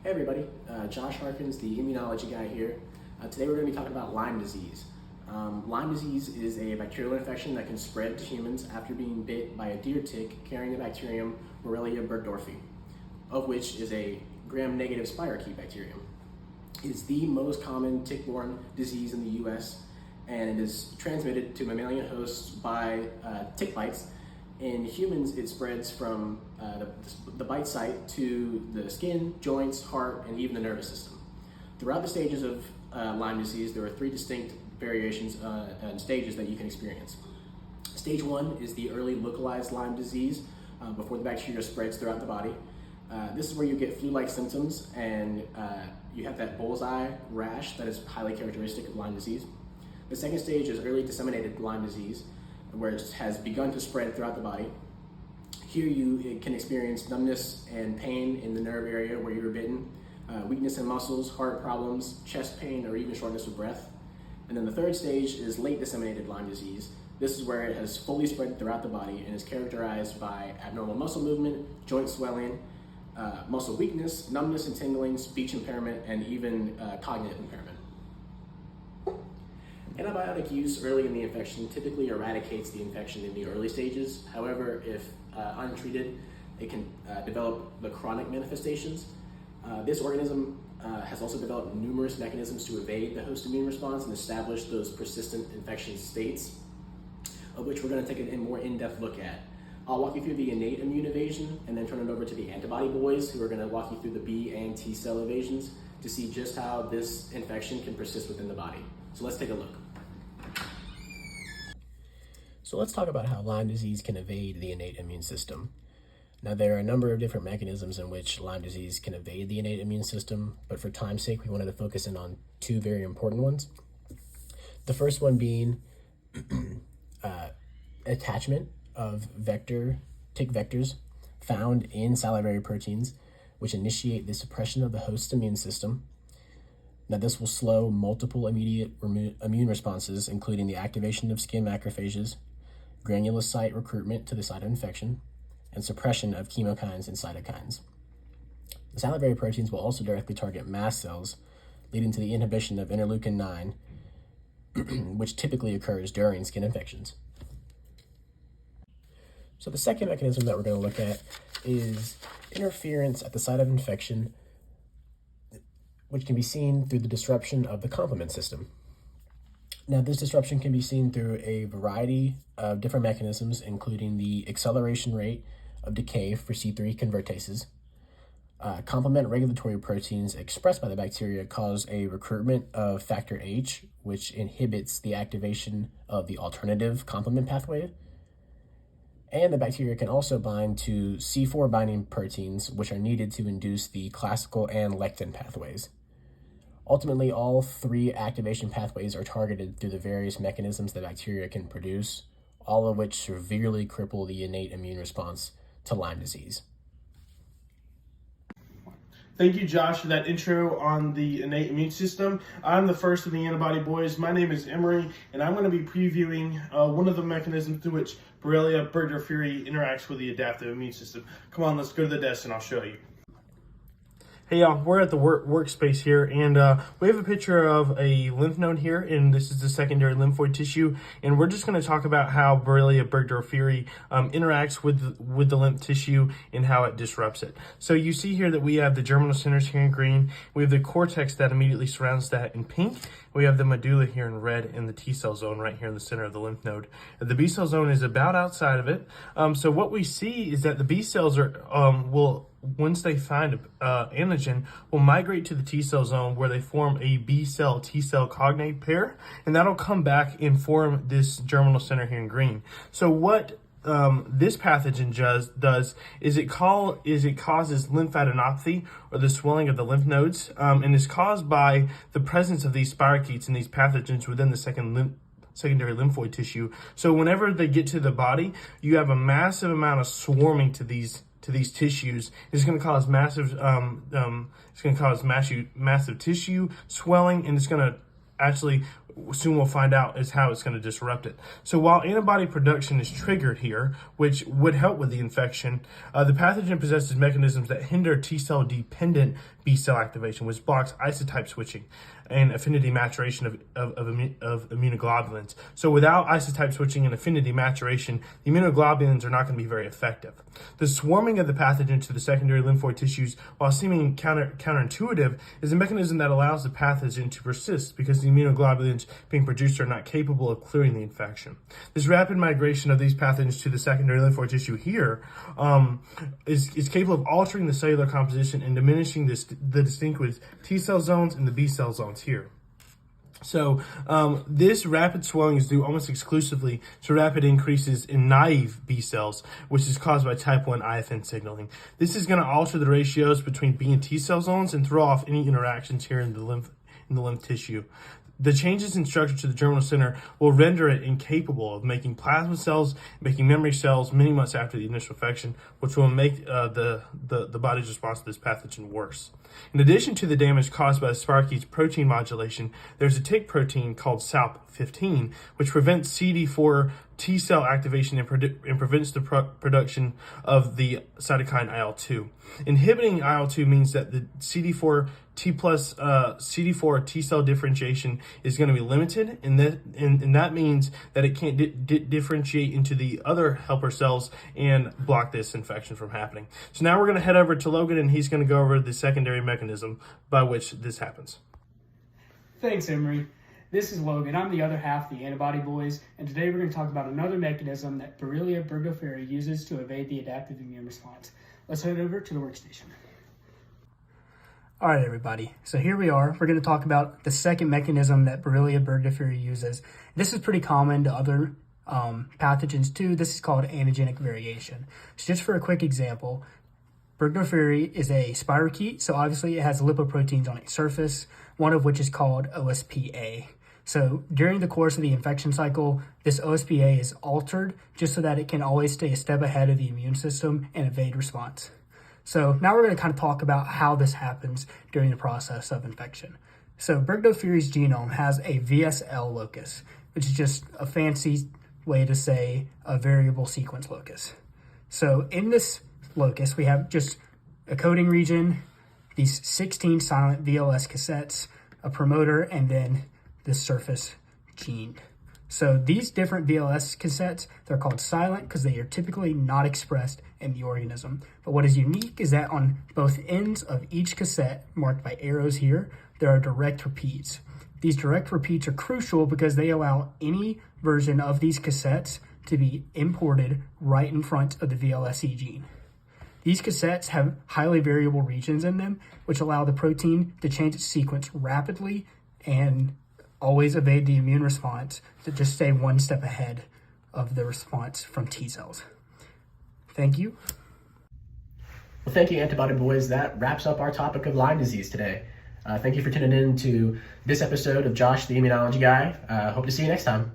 Hey everybody, Josh Harkins, the immunology guy here. Today we're going to be talking about Lyme disease. Lyme disease is a bacterial infection that can spread to humans after being bit by a deer tick carrying the bacterium Borrelia burgdorferi, of which is a gram-negative spirochete bacterium. It's the most common tick-borne disease in the US, and it is transmitted to mammalian hosts by tick bites. In humans, it spreads from the bite site to the skin, joints, heart, and even the nervous system. Throughout the stages of Lyme disease, there are three distinct variations and stages that you can experience. Stage 1 is the early localized Lyme disease before the bacteria spreads throughout the body. This is where you get flu-like symptoms and you have that bullseye rash that is highly characteristic of Lyme disease. The second stage is early disseminated Lyme disease, where it has begun to spread throughout the body. Here you can experience numbness and pain in the nerve area where you were bitten, weakness in muscles, heart problems, chest pain, or even shortness of breath. And then the third stage is late disseminated Lyme disease. This is where it has fully spread throughout the body and is characterized by abnormal muscle movement, joint swelling, muscle weakness, numbness and tingling, speech impairment, and even cognitive impairment. Antibiotic use early in the infection typically eradicates the infection in the early stages. However, if untreated, it can develop the chronic manifestations. This organism has also developed numerous mechanisms to evade the host immune response and establish those persistent infection states, of which we're going to take a more in-depth look at. I'll walk you through the innate immune evasion and then turn it over to the antibody boys, who are going to walk you through the B and T cell evasions to see just how this infection can persist within the body. So let's take a look. So let's talk about how Lyme disease can evade the innate immune system. Now, there are a number of different mechanisms in which Lyme disease can evade the innate immune system, but for time's sake, we wanted to focus in on two very important ones. The first one being attachment of tick vectors found in salivary proteins, which initiate the suppression of the host immune system. Now, this will slow multiple immediate immune responses, including the activation of skin macrophages, granulocyte recruitment to the site of infection, and suppression of chemokines and cytokines. The salivary proteins will also directly target mast cells, leading to the inhibition of interleukin 9, which typically occurs during skin infections. So the second mechanism that we're going to look at is interference at the site of infection, which can be seen through the disruption of the complement system. Now, this disruption can be seen through a variety of different mechanisms, including the acceleration rate of decay for C3 convertases. Complement regulatory proteins expressed by the bacteria cause a recruitment of factor H, which inhibits the activation of the alternative complement pathway. And the bacteria can also bind to C4 binding proteins, which are needed to induce the classical and lectin pathways. Ultimately, all three activation pathways are targeted through the various mechanisms the bacteria can produce, all of which severely cripple the innate immune response to Lyme disease. Thank you, Josh, for that intro on the innate immune system. I'm the first of the antibody boys. My name is Emery, and I'm going to be previewing one of the mechanisms through which Borrelia burgdorferi interacts with the adaptive immune system. Come on, let's go to the desk and I'll show you. Hey y'all, we're at the workspace here, and we have a picture of a lymph node here, and this is the secondary lymphoid tissue, and we're just going to talk about how Borrelia burgdorferi interacts with the lymph tissue and how it disrupts it. So you see here that we have the germinal centers here in green, we have the cortex that immediately surrounds that in pink, we have the medulla here in red, and the T cell zone right here in the center of the lymph node. The B cell zone is about outside of it. So what we see is that the B cells will, once they find antigen, will migrate to the T cell zone where they form a B cell T cell cognate pair, and that'll come back and form this germinal center here in green. So what this pathogen does is it causes lymphadenopathy, or the swelling of the lymph nodes, and is caused by the presence of these spirochetes and these pathogens within the secondary lymphoid tissue. So whenever they get to the body, you have a massive amount of swarming to these tissues. It's going to cause massive tissue swelling, and it's going to actually soon we'll find out is how it's going to disrupt it. So while antibody production is triggered here, which would help with the infection, the pathogen possesses mechanisms that hinder T-cell dependent B-cell activation, which blocks isotype switching and affinity maturation of immunoglobulins. So without isotype switching and affinity maturation, the immunoglobulins are not going to be very effective. The swarming of the pathogen to the secondary lymphoid tissues, while seeming counterintuitive, is a mechanism that allows the pathogen to persist because the immunoglobulins being produced are not capable of clearing the infection. This rapid migration of these pathogens to the secondary lymphoid tissue here is capable of altering the cellular composition and diminishing the distinct T cell zones and the B cell zones here. So this rapid swelling is due almost exclusively to rapid increases in naive B cells, which is caused by type 1 IFN signaling. This is going to alter the ratios between B and T cell zones and throw off any interactions here in the lymph tissue. The changes in structure to the germinal center will render it incapable of making plasma cells, making memory cells many months after the initial infection, which will make the body's response to this pathogen worse. In addition to the damage caused by the spirochete's protein modulation, there's a tick protein called SALP15, which prevents CD4 T cell activation and prevents the production of the cytokine IL-2. Inhibiting IL-2 means that the CD4 T plus CD4 T cell differentiation is going to be limited, and that means that it can't differentiate into the other helper cells and block this infection from happening. So now we're going to head over to Logan, and he's going to go over the secondary mechanism by which this happens. Thanks, Emery. This is Logan. I'm the other half of the Antibody Boys, and today we're going to talk about another mechanism that Borrelia burgdorferi uses to evade the adaptive immune response. Let's head over to the workstation. All right, everybody. So here we are. We're going to talk about the second mechanism that Borrelia burgdorferi uses. This is pretty common to other pathogens too. This is called antigenic variation. So just for a quick example, burgdorferi is a spirochete, so obviously it has lipoproteins on its surface, one of which is called OSPA. So during the course of the infection cycle, this OSPA is altered just so that it can always stay a step ahead of the immune system and evade response. So now we're going to kind of talk about how this happens during the process of infection. So burgdorferi's genome has a VSL locus, which is just a fancy way to say a variable sequence locus. So in this locus, we have just a coding region, these 16 silent VLS cassettes, a promoter, and then the surface gene. So these different VLS cassettes, they're called silent because they are typically not expressed in the organism. But what is unique is that on both ends of each cassette, marked by arrows here, there are direct repeats. These direct repeats are crucial because they allow any version of these cassettes to be imported right in front of the VLSE gene. These cassettes have highly variable regions in them, which allow the protein to change its sequence rapidly and always evade the immune response to just stay one step ahead of the response from T cells. Thank you. Well, thank you, Antibody Boys. That wraps up our topic of Lyme disease today. Thank you for tuning in to this episode of Josh, the Immunology Guy. Hope to see you next time.